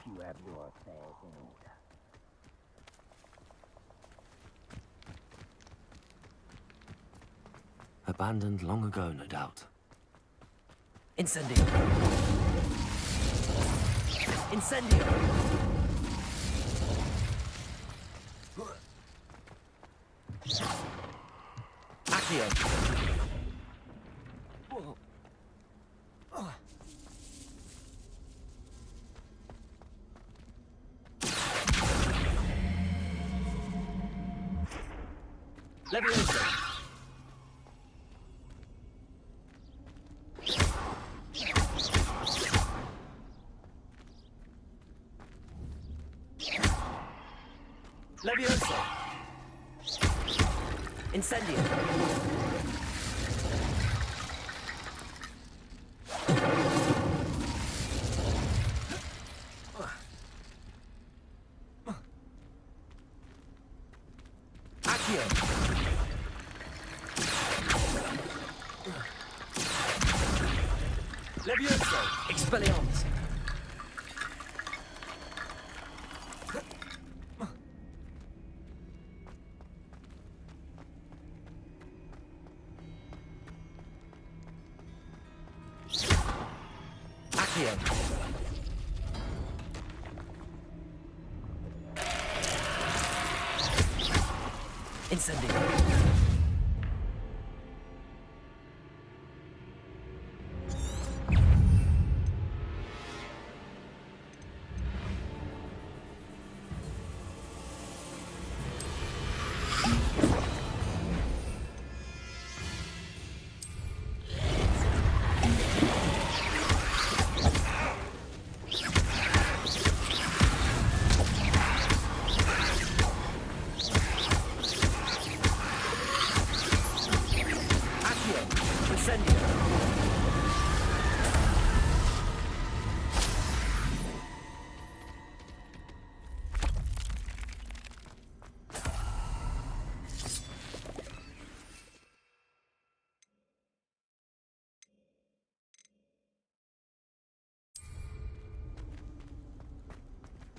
you have your affairs in order. Abandoned long ago, no doubt. Incendio! Incendio! Accio! Leviosa! Leviosa! Incendio! Accio! Leviosa! Expelliarmus! Accio! Incendio!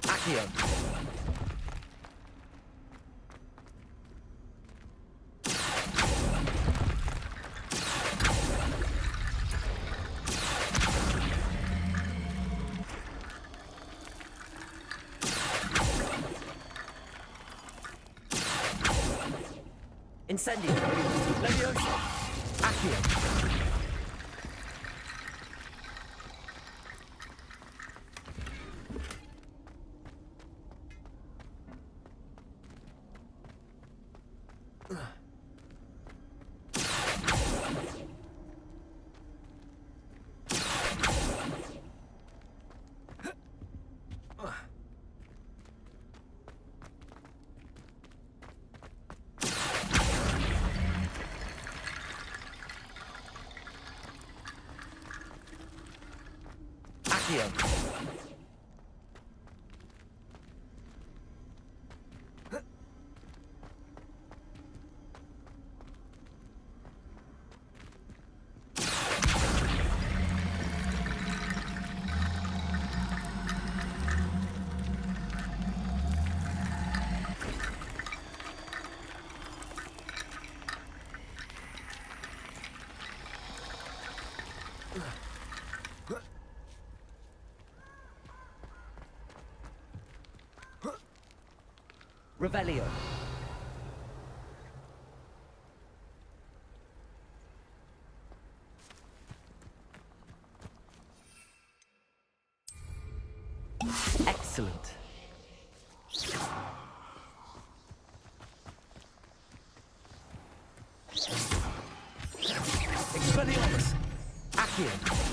Accio! Incendio! Leviosa! Accio! Accio! Revelio. Excellent. Expelliarmus. Accio.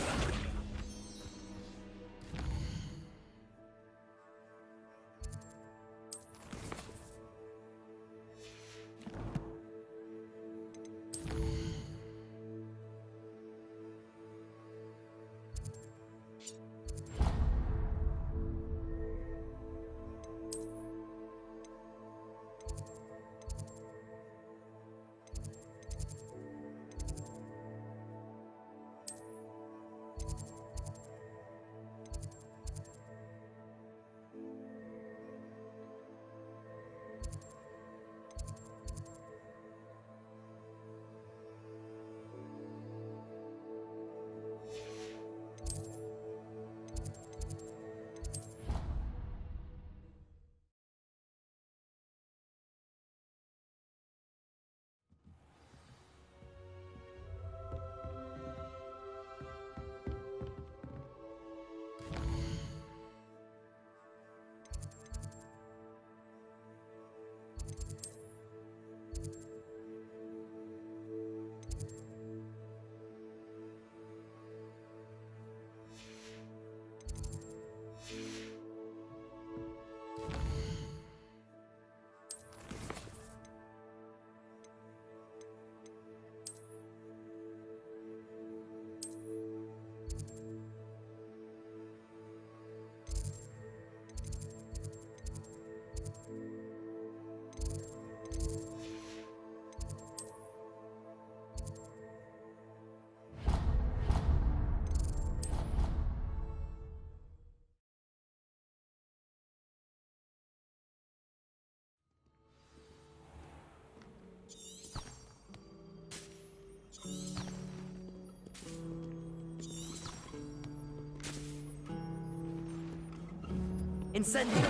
Incendio.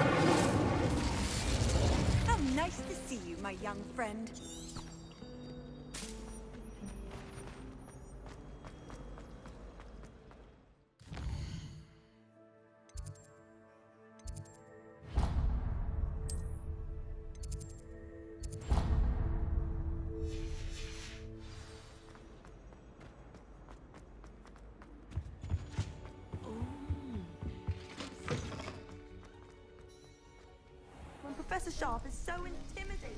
How nice to see you, my young friend. When Professor Sharp is so intimidating.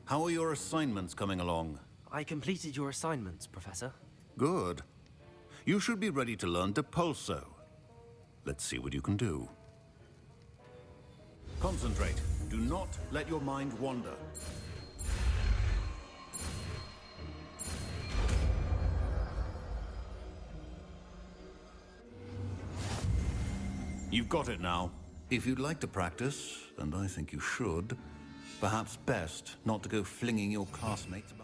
How are your assignments coming along? I completed your assignments, Professor. Good. You should be ready to learn Depulso. Let's see what you can do. Concentrate. Do not let your mind wander. You've got it now. If you'd like to practice, and I think you should, perhaps best not to go flinging your classmates about.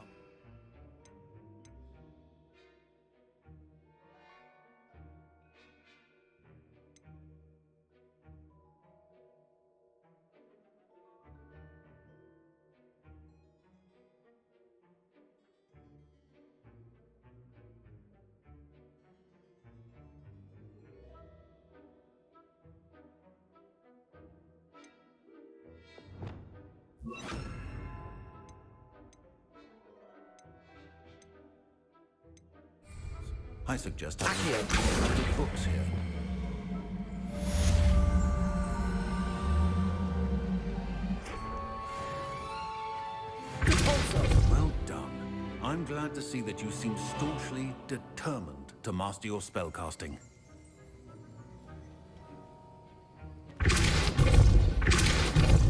I suggest having Accio. books here. Depulso. Well done. I'm glad to see that you seem staunchly determined to master your spellcasting.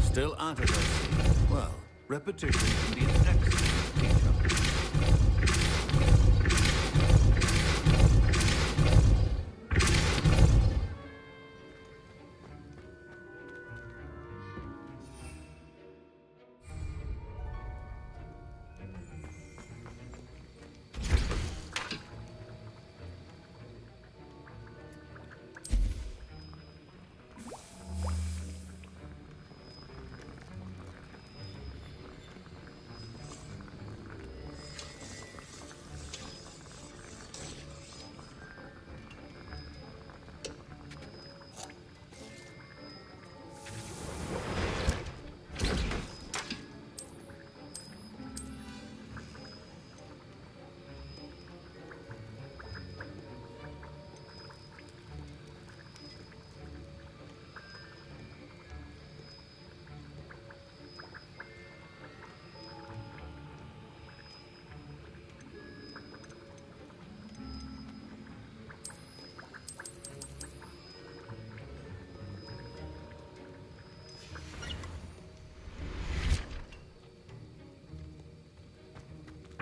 Still at it, I see. Well, repetition can be an excellent teacher.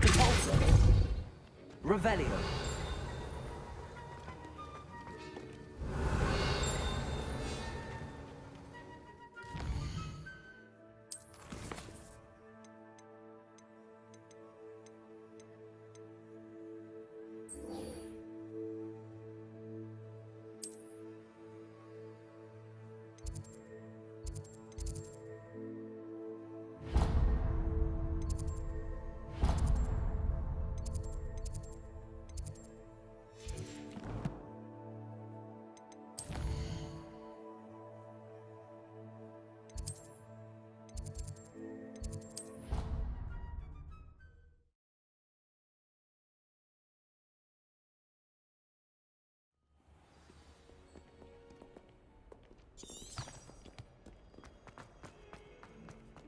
Depulso. Revelio.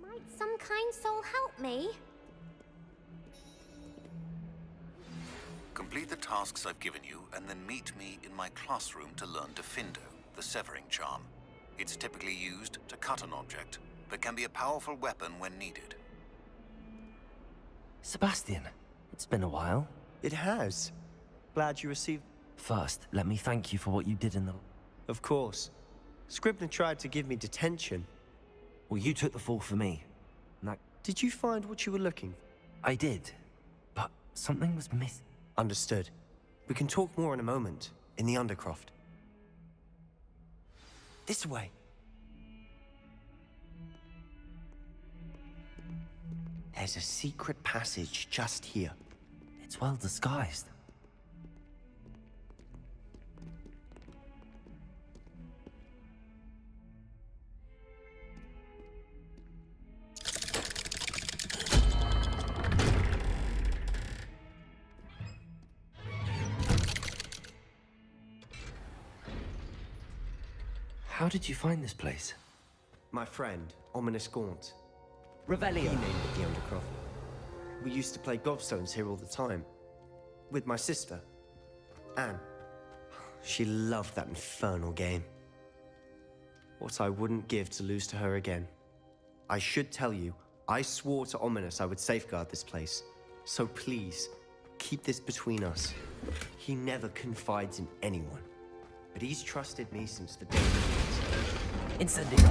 Might some kind soul help me? Complete the tasks I've given you, and then meet me in my classroom to learn Defindo, the Severing Charm. It's typically used to cut an object, but can be a powerful weapon when needed. Sebastian, it's been a while. It has. Glad you received... First, let me thank you for what you did in the... Of course. Scribner tried to give me detention. Well, you took the fall for me. And that... Did you find what you were looking for? I did, but something was missing. Understood. We can talk more in a moment, in the Undercroft. This way. There's a secret passage just here. It's well disguised. How did you find this place? My friend, Ominous Gaunt. Revelio. He named it the Undercroft. We used to play gobstones here all the time. With my sister, Anne. She loved that infernal game. What I wouldn't give to lose to her again. I should tell you, I swore to Ominous I would safeguard this place. So please, keep this between us. He never confides in anyone. But he's trusted me since the day he was. Incendio.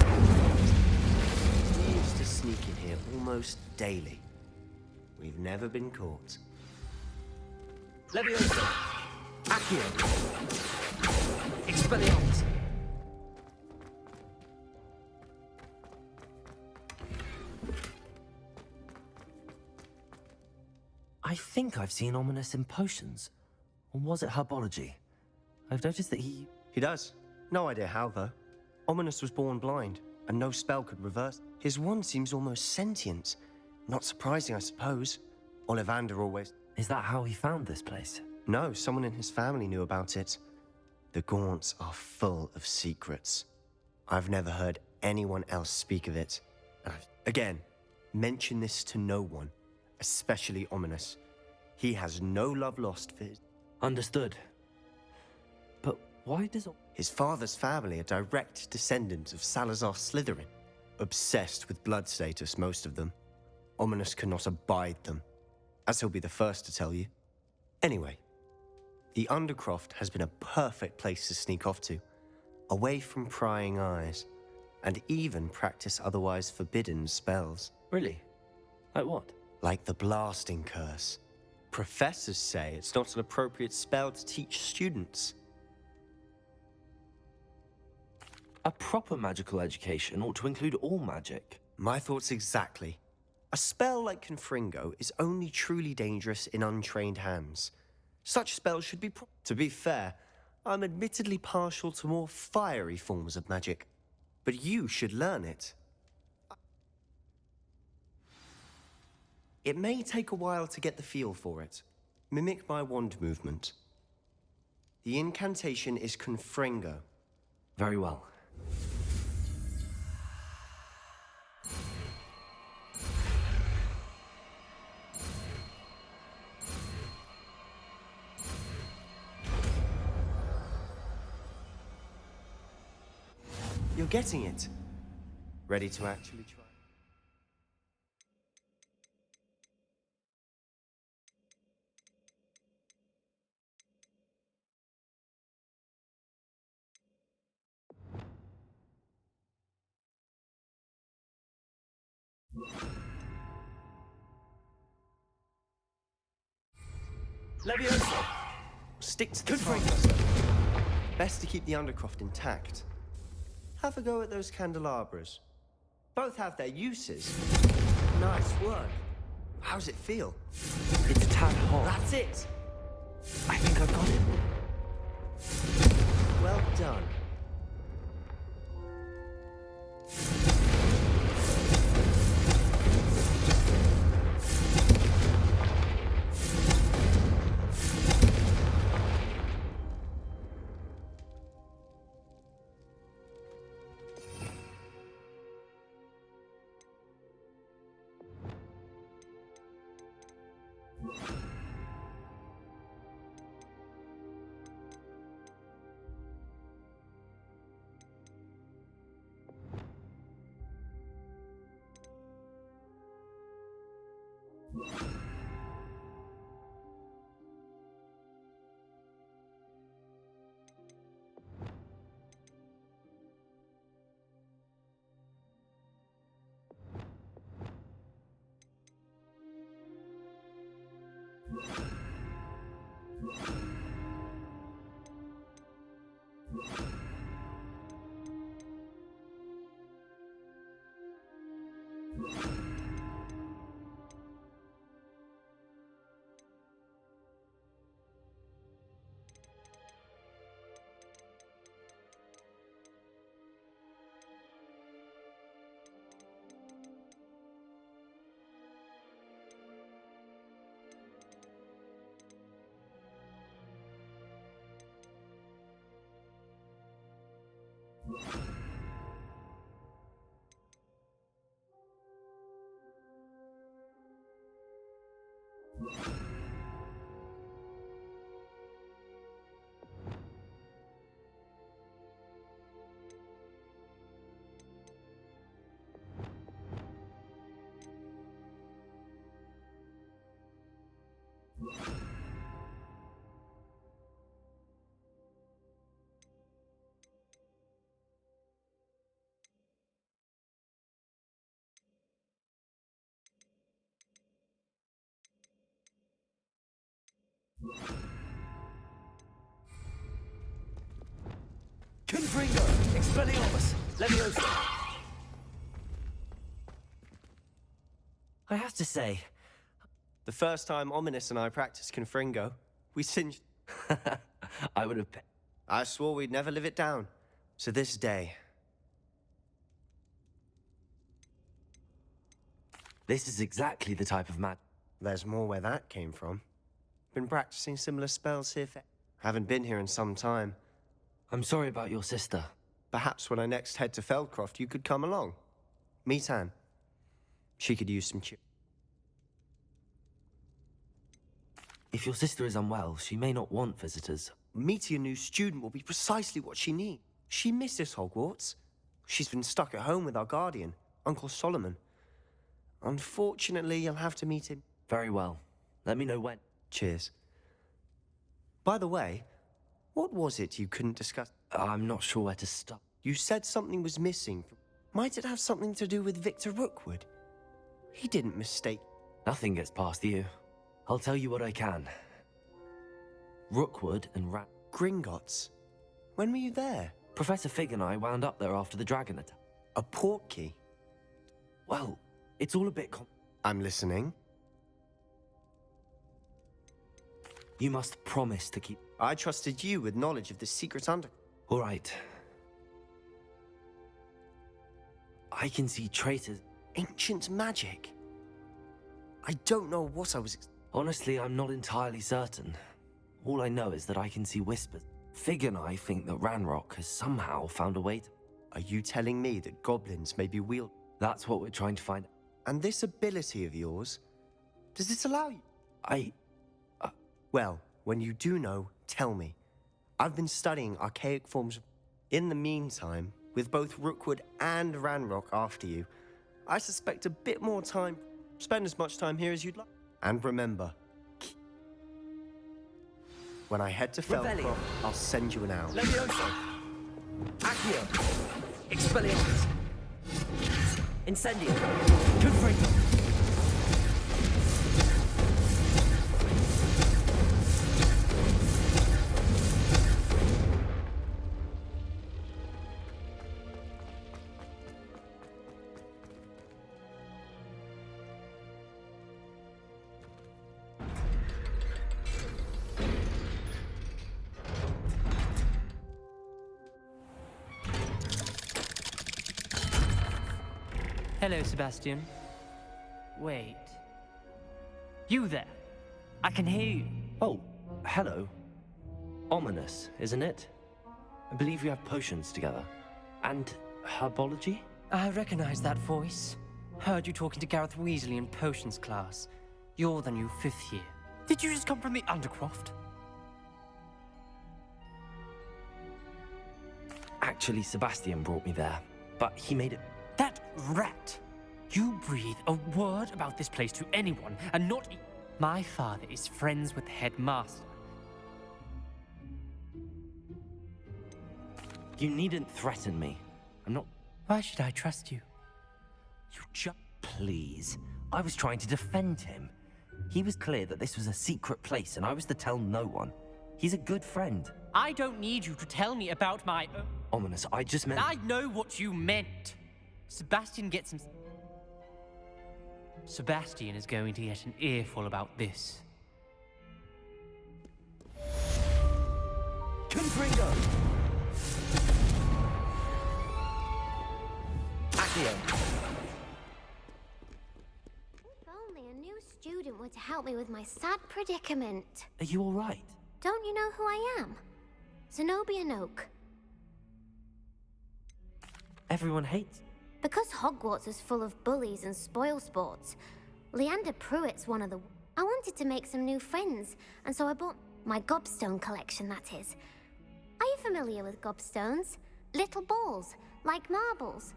We used to sneak in here almost daily. We've never been caught. Leviosa. Accio. Expelliarmus. I think I've seen Ominous in potions. Or was it herbology? I've noticed that he... He does. No idea how, though. Ominous was born blind, and no spell could reverse. His wand seems almost sentient. Not surprising, I suppose. Ollivander always... Is that how he found this place? No, someone in his family knew about it. The Gaunts are full of secrets. I've never heard anyone else speak of it. Again, mention this to no one, especially Ominous. He has no love lost for his... Understood. But why does... His father's family are direct descendants of Salazar Slytherin. Obsessed with blood status, most of them. Ominous cannot abide them, as he'll be the first to tell you. Anyway, the Undercroft has been a perfect place to sneak off to, away from prying eyes, and even practice otherwise forbidden spells. Really? Like what? Like the Blasting Curse. Professors say it's not an appropriate spell to teach students. A proper magical education ought to include all magic. My thoughts exactly. A spell like Confringo is only truly dangerous in untrained hands. Such spells should be To be fair, I'm admittedly partial to more fiery forms of magic. But you should learn it. It may take a while to get the feel for it. Mimic my wand movement. The incantation is Confringo. Very well. You're getting it. Ready to actually try? Leviosa. Stick to the target. Best to keep the Undercroft intact. Have a go at those candelabras. Both have their uses. Nice work. How's it feel? It's a tad hot. That's it. I think I've got it. Well done. Confringo! Expelliarmus! Leviosa! I have to say, The first time Ominous and I practiced Confringo, we singed. I would have. I swore we'd never live it down. So this day, This is exactly the type of there's more where that came from. Been practicing similar spells here for. Haven't been here in some time. I'm sorry about your sister. Perhaps when I next head to Feldcroft, you could come along. Meet Anne. She could use some If your sister is unwell, she may not want visitors. Meeting a new student will be precisely what she needs. She misses Hogwarts. She's been stuck at home with our guardian, Uncle Solomon. Unfortunately, you'll have to meet him. Very well. Let me know when. Cheers. By the way, what was it you couldn't discuss? I'm not sure where to start. You said something was missing. Might it have something to do with Victor Rookwood? He didn't mistake. Nothing gets past you. I'll tell you what I can. Rookwood and Gringotts. When were you there? Professor Fig and I wound up there after the dragon attack. A portkey. Well, it's all a bit I'm listening. You must promise to keep... I trusted you with knowledge of the secret under... All right. I can see traitors. Ancient magic. I don't know what I was... Honestly, I'm not entirely certain. All I know is that I can see whispers. Fig and I think that Ranrock has somehow found a way to... Are you telling me that goblins may be wield... That's what we're trying to find. And this ability of yours, does it allow you... Well, when you do know, tell me. I've been studying archaic forms of... In the meantime, with both Rookwood and Ranrock after you, I suspect a bit more time... Spend as much time here as you'd like. And remember... When I head to Revelio. Feldcroft, I'll send you an owl. Leviosa! Accio! Expelliarmus! Incendio! Confringo! Hello, Sebastian. Wait. You there? I can hear you. Oh, hello. Ominous, isn't it? I believe we have potions together. And herbology? I recognize that voice. Heard you talking to Gareth Weasley in potions class. You're the new 5th year. Did you just come from the Undercroft? Actually, Sebastian brought me there, but he made it... That rat! You breathe a word about this place to anyone, and not my father is friends with the headmaster. You needn't threaten me. I'm not... Why should I trust you? You just... Please. I was trying to defend him. He was clear that this was a secret place, and I was to tell no one. He's a good friend. I don't need you to tell me about my... Ominous, I just meant... I know what you meant. Sebastian gets some... Sebastian is going to get an earful about this. Confringo! Accio! If only a new student were to help me with my sad predicament. Are you all right? Don't you know who I am? Zenobia Noak. Everyone hates... Because Hogwarts is full of bullies and spoilsports, Leander Pruitt's one of the... I wanted to make some new friends, and so I bought my gobstone collection, that is. Are you familiar with gobstones? Little balls, like marbles.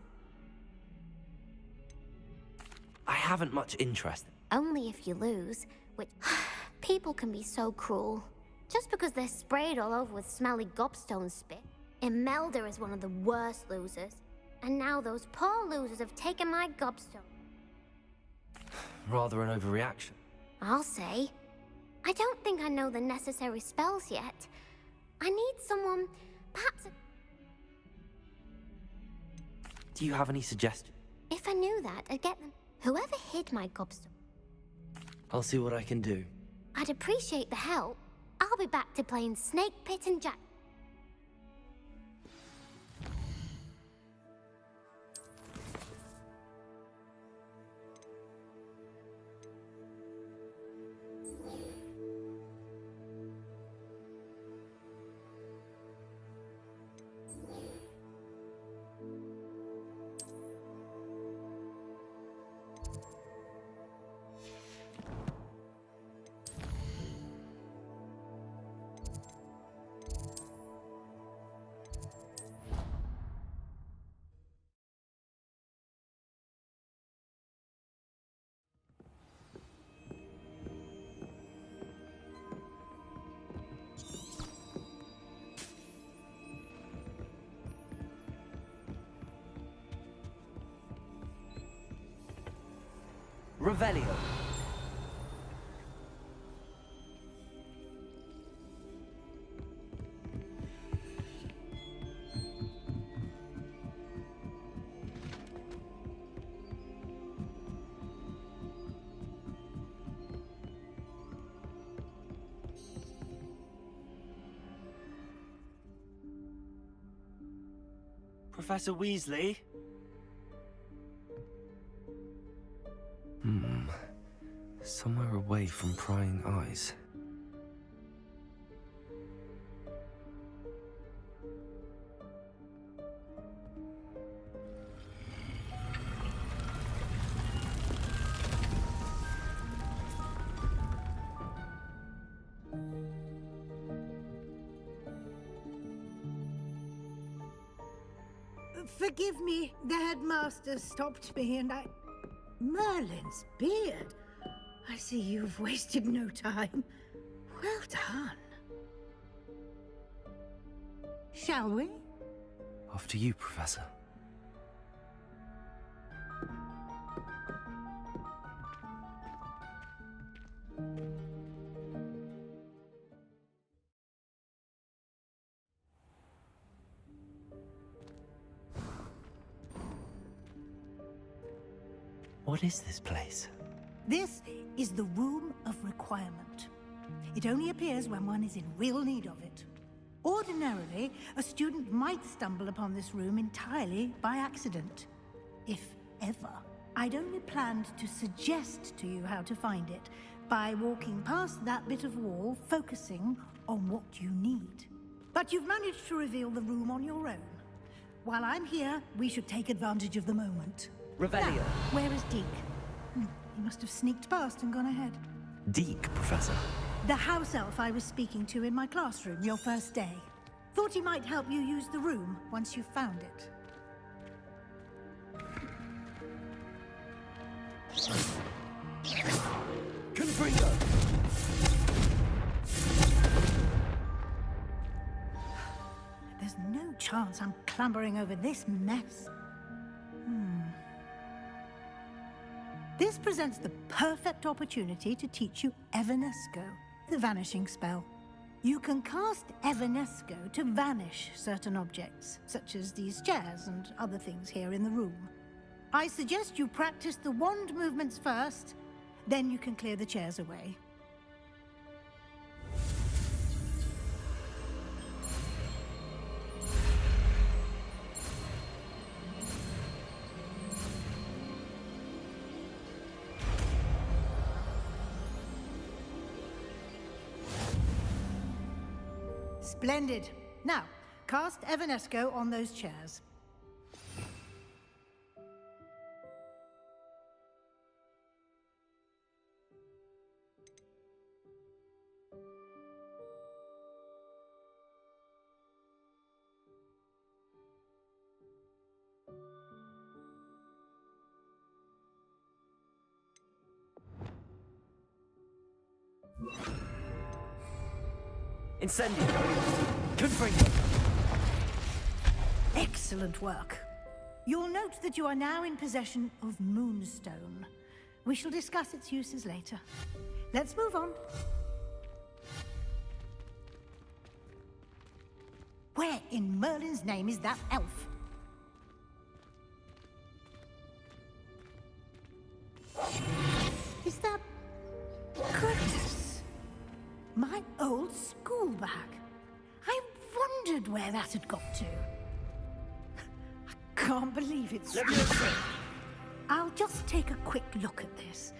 I haven't much interest. Only if you lose, which... People can be so cruel. Just because they're sprayed all over with smelly gobstone spit. Imelda is one of the worst losers. And now those poor losers have taken my gobstone. Rather an overreaction. I'll say. I don't think I know the necessary spells yet. I need someone, perhaps Do you have any suggestions? if I knew that, I'd get them. Whoever hid my gobstone. I'll see what I can do. I'd appreciate the help. I'll be back to playing Snake Pit and Jack. Revelio. Professor Weasley? Somewhere away from prying eyes. Forgive me, the headmaster stopped me and I... Merlin's beard. I see you've wasted no time. Well done. Shall we? After you, Professor. What is this place? This is the Room of Requirement. It only appears when one is in real need of it. Ordinarily, a student might stumble upon this room entirely by accident. If ever. I'd only planned to suggest to you how to find it by walking past that bit of wall, focusing on what you need. But you've managed to reveal the room on your own. While I'm here, we should take advantage of the moment. Revelio. Now, where is Deke? He must have sneaked past and gone ahead. Deke, Professor. The house elf I was speaking to in my classroom your first day. Thought he might help you use the room once you found it. Confringo! There's no chance I'm clambering over this mess. This presents the perfect opportunity to teach you Evanesco, the vanishing spell. You can cast Evanesco to vanish certain objects, such as these chairs and other things here in the room. I suggest you practice the wand movements first, then you can clear the chairs away. Splendid. Now, cast Evanesco on those chairs. Incendio! Confringo! Excellent work. You'll note that you are now in possession of Moonstone. We shall discuss its uses later. Let's move on. Where in Merlin's name is that elf? Is that Curtis? My old school bag. I wondered where that had got to. I can't believe it's true. I'll just take a quick look at this.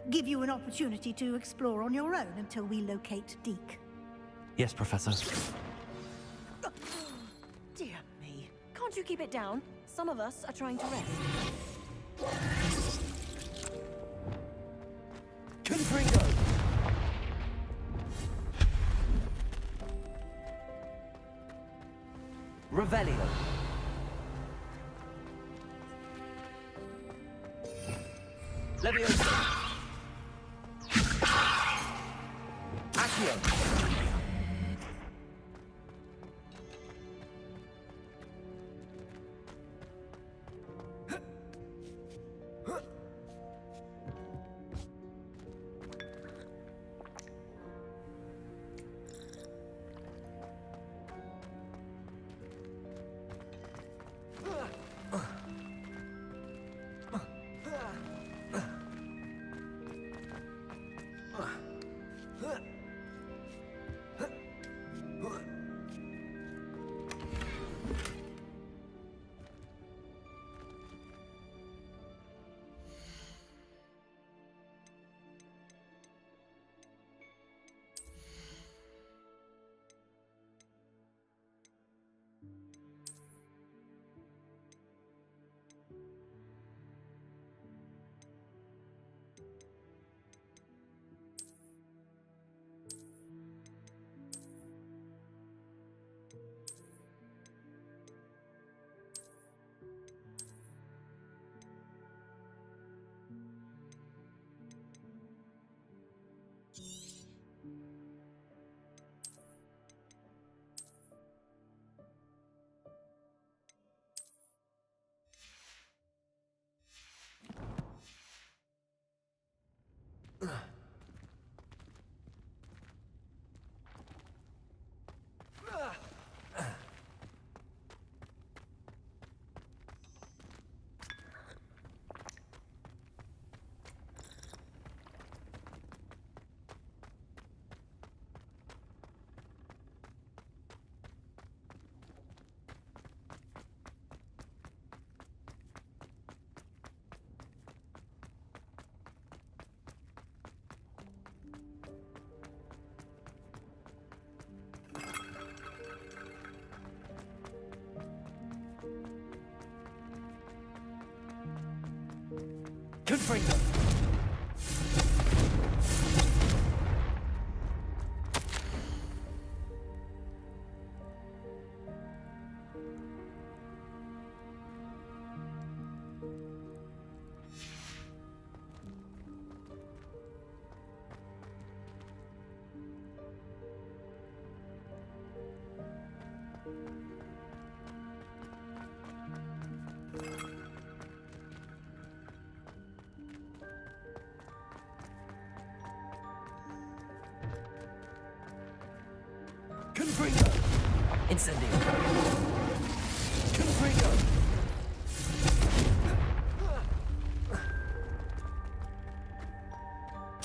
Give you an opportunity to explore on your own until we locate Deke. Yes, Professor. Dear me. Can't you keep it down? Some of us are trying to rest. Confringo! Revelio! Leviosa! Accio! Confringo! Confringo! Incendio! Confringo!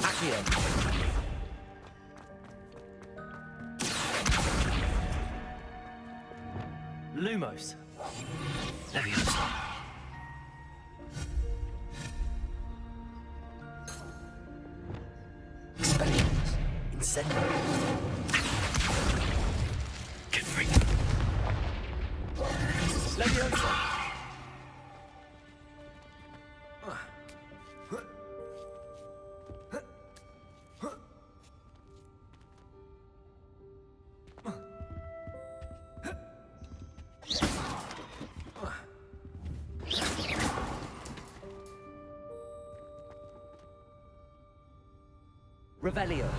Accio! Lumos! Leviosa! Expelliarmus! Incendio! Confringo! Leviosa! Revelio.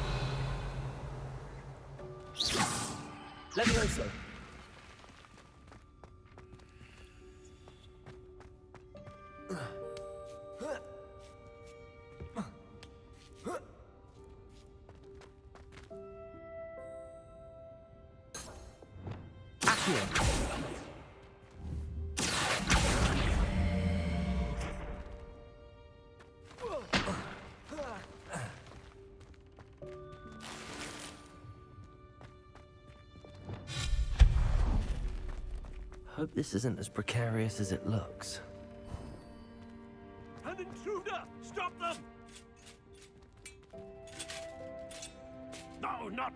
Levioso. Accio. Hope this isn't as precarious as it looks. An intruder! Stop them! No, not...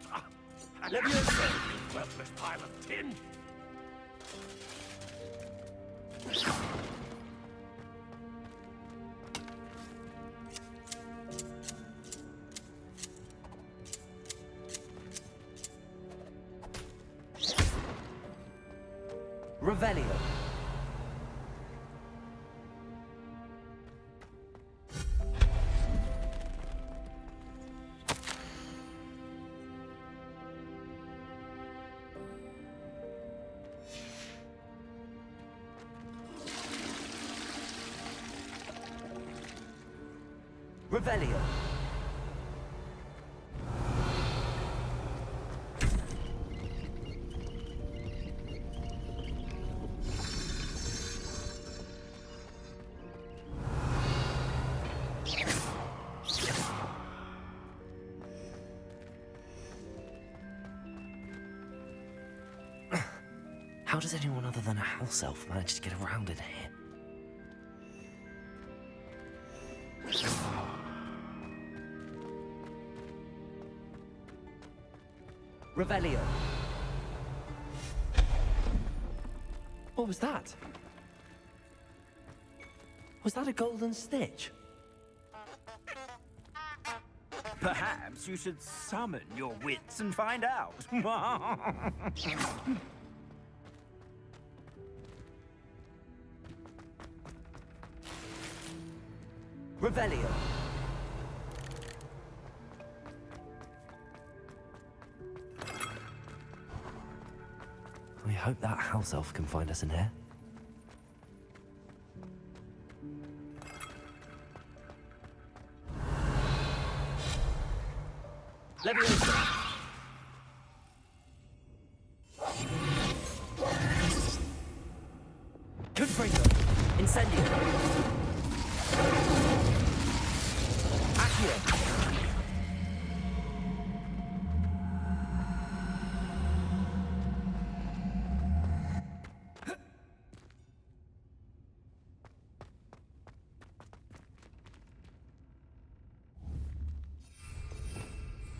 Leviosa! Worthless pile of tin! Revelio. Revelio. How does anyone other than a house elf manage to get around in here? Revelio. What was that? Was that a golden stitch? Perhaps you should summon your wits and find out. Revelio. We hope that house elf can find us in here. Leviosa. Confringo. Incendio. Accio.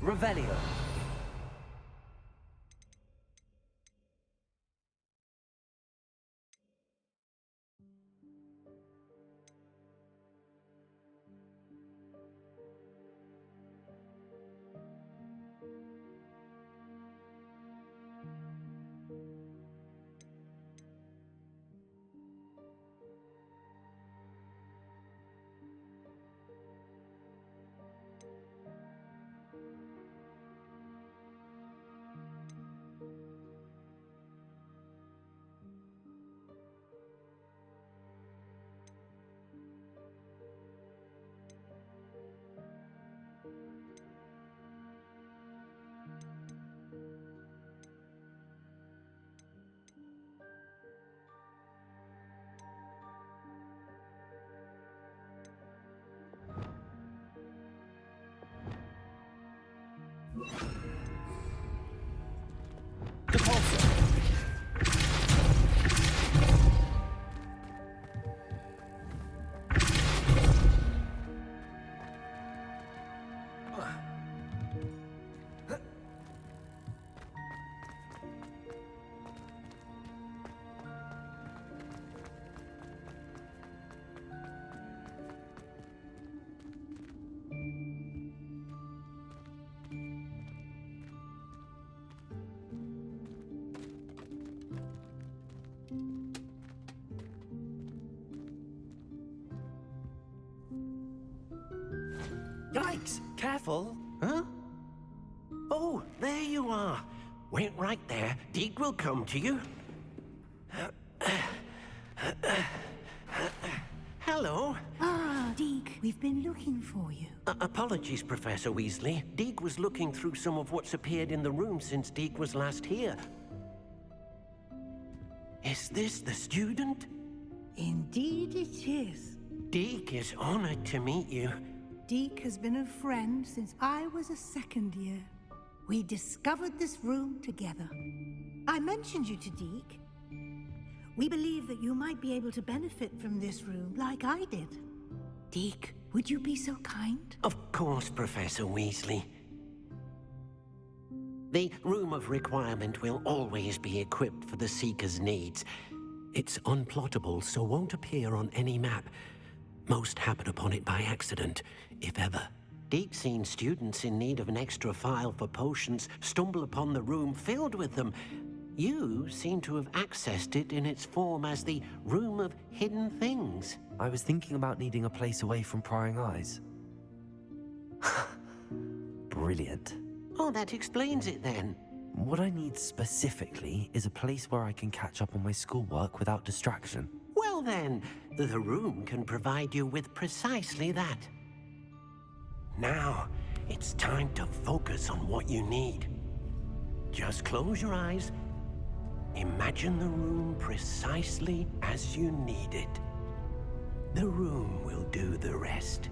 Revelio. Depulso. Yikes! Careful! Huh? Oh, there you are. Wait right there. Deke will come to you. Hello. Ah, Deke, we've been looking for you. Apologies, Professor Weasley. Deke was looking through some of what's appeared in the room since Deke was last here. Is this the student? Indeed it is. Deke is honored to meet you. Deke has been a friend since I was a second year. We discovered this room together. I mentioned you to Deke. We believe that you might be able to benefit from this room like I did. Deke, would you be so kind? Of course, Professor Weasley. The Room of Requirement will always be equipped for the Seeker's needs. It's unplottable, so won't appear on any map. Most happen upon it by accident, if ever. Deke's seen students in need of an extra file for potions stumble upon the room filled with them. You seem to have accessed it in its form as the Room of Hidden Things. I was thinking about needing a place away from prying eyes. Brilliant. Oh, that explains it then. What I need specifically is a place where I can catch up on my schoolwork without distraction. Well then, the room can provide you with precisely that. Now, it's time to focus on what you need. Just close your eyes. Imagine the room precisely as you need it. The room will do the rest.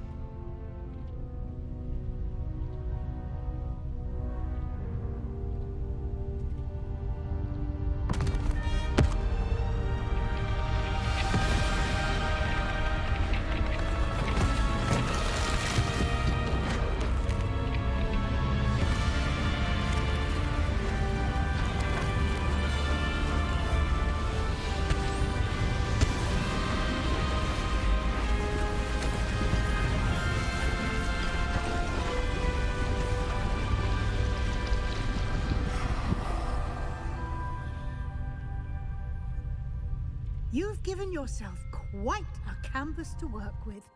You've given yourself quite a canvas to work with.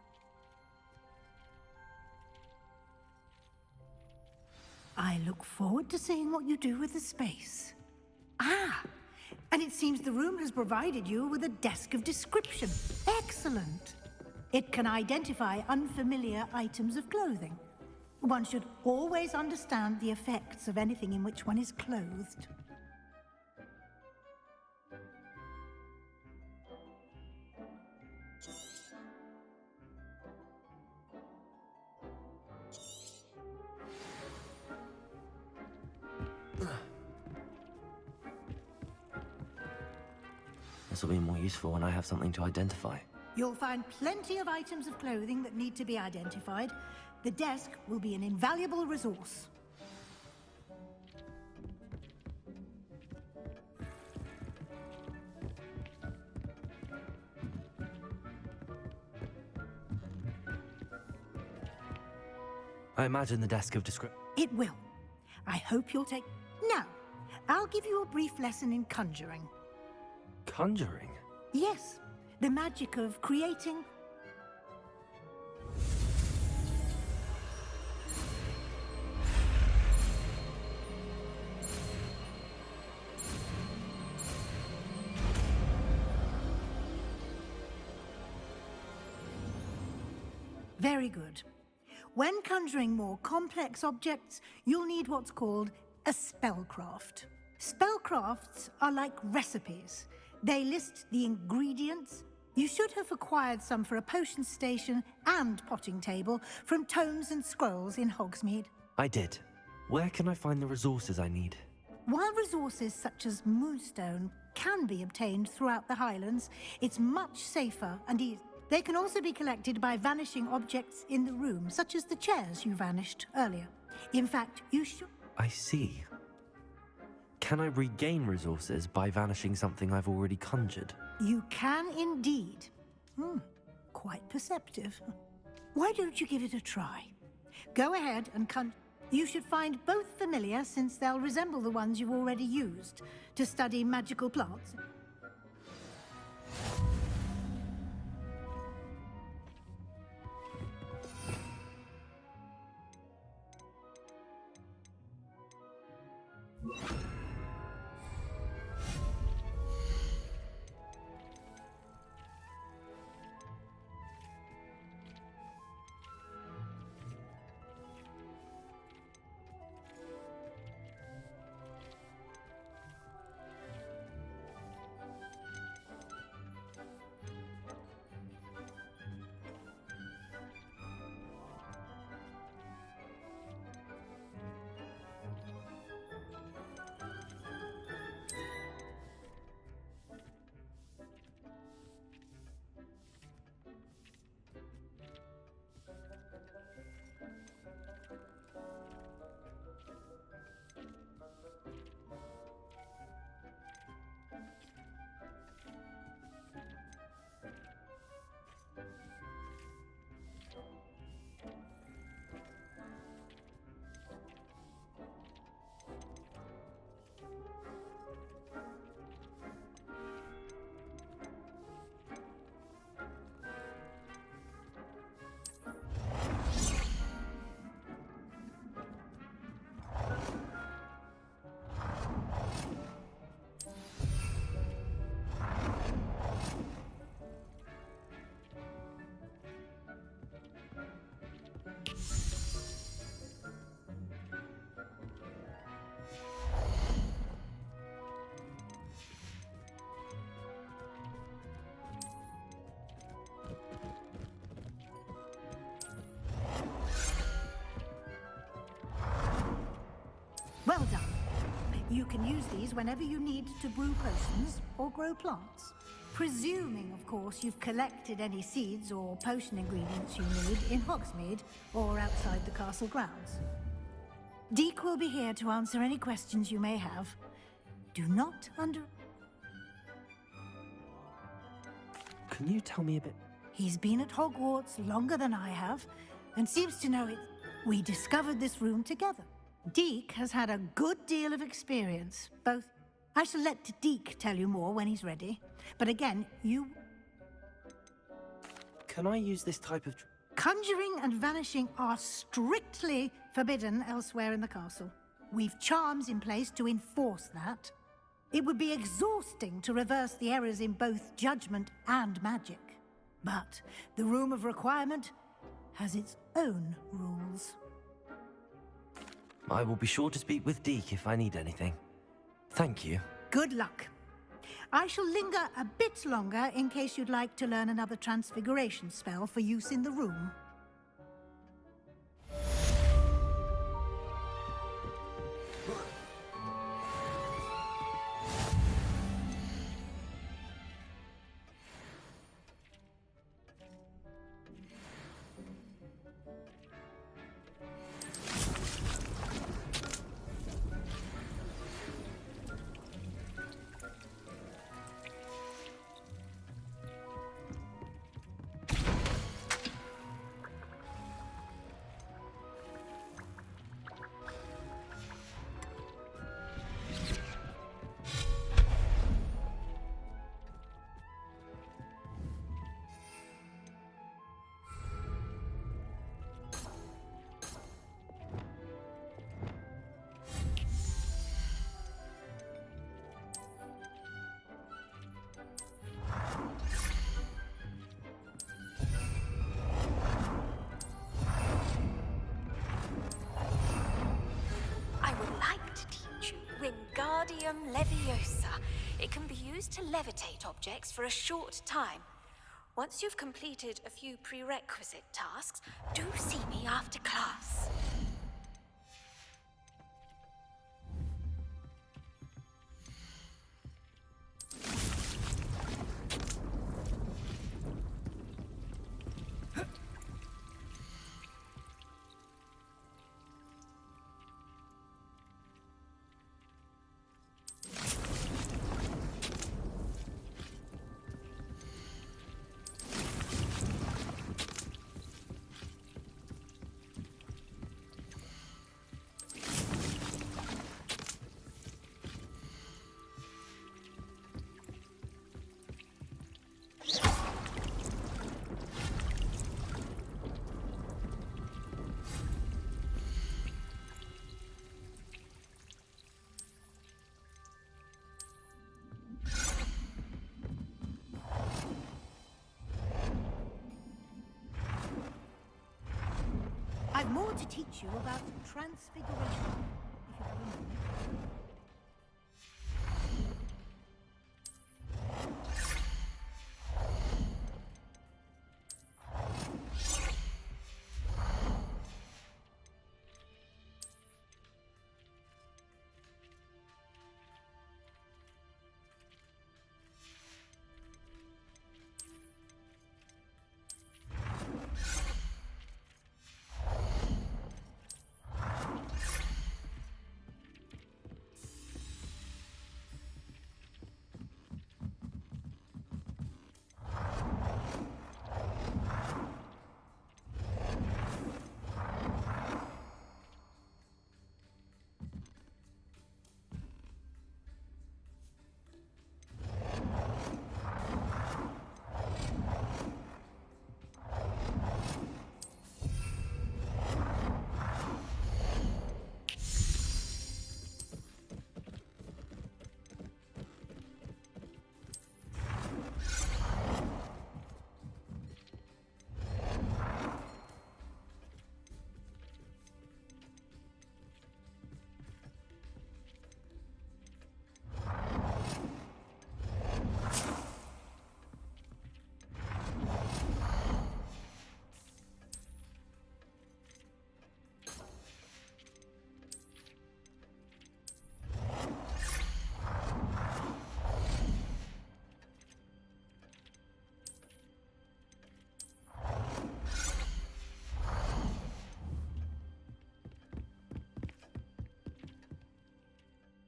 I look forward to seeing what you do with the space. Ah, and it seems the room has provided you with a desk of description. Excellent. It can identify unfamiliar items of clothing. One should always understand the effects of anything in which one is clothed. This will be more useful when I have something to identify. You'll find plenty of items of clothing that need to be identified. The desk will be an invaluable resource. I imagine the desk of description. It will. I hope you'll take... Now, I'll give you a brief lesson in conjuring. Conjuring? Yes, the magic of creating... Very good. When conjuring more complex objects, you'll need what's called a spellcraft. Spellcrafts are like recipes. They list the ingredients. You should have acquired some for a potion station and potting table from tomes and scrolls in Hogsmeade. I did. Where can I find the resources I need? While resources such as moonstone can be obtained throughout the Highlands, it's much safer and easy. They can also be collected by vanishing objects in the room, such as the chairs you vanished earlier. In fact, you should... I see. Can I regain resources by vanishing something I've already conjured? You can indeed. Quite perceptive. Why don't you give it a try? Go ahead and You should find both familiar, since they'll resemble the ones you've already used to study magical plants. Well done. You can use these whenever you need to brew potions or grow plants. Presuming, of course, you've collected any seeds or potion ingredients you need in Hogsmeade or outside the castle grounds. Deek will be here to answer any questions you may have. Do not Can you tell me a bit? He's been at Hogwarts longer than I have, and seems to know it. We discovered this room together. Deek has had a good deal of experience, both... I shall let Deek tell you more when he's ready. But again, you... Can I use this type of... Conjuring and vanishing are strictly forbidden elsewhere in the castle. We've charms in place to enforce that. It would be exhausting to reverse the errors in both judgment and magic. But the Room of Requirement has its own rules. I will be sure to speak with Deek if I need anything. Thank you. Good luck. I shall linger a bit longer in case you'd like to learn another transfiguration spell for use in the room. Wingardium Leviosa. It can be used to levitate objects for a short time. Once you've completed a few prerequisite tasks, do see me after class. more to teach you about transfiguration. If you have a moment.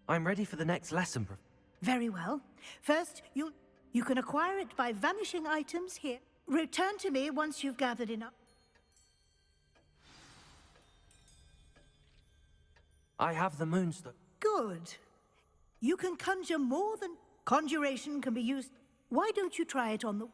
I'm ready for the next lesson. Very well. First, you can acquire it by vanishing items here. Return to me once you've gathered enough. I have the moonstone. Good. You can conjure more than... Conjuration can be used... Why don't you try it on the...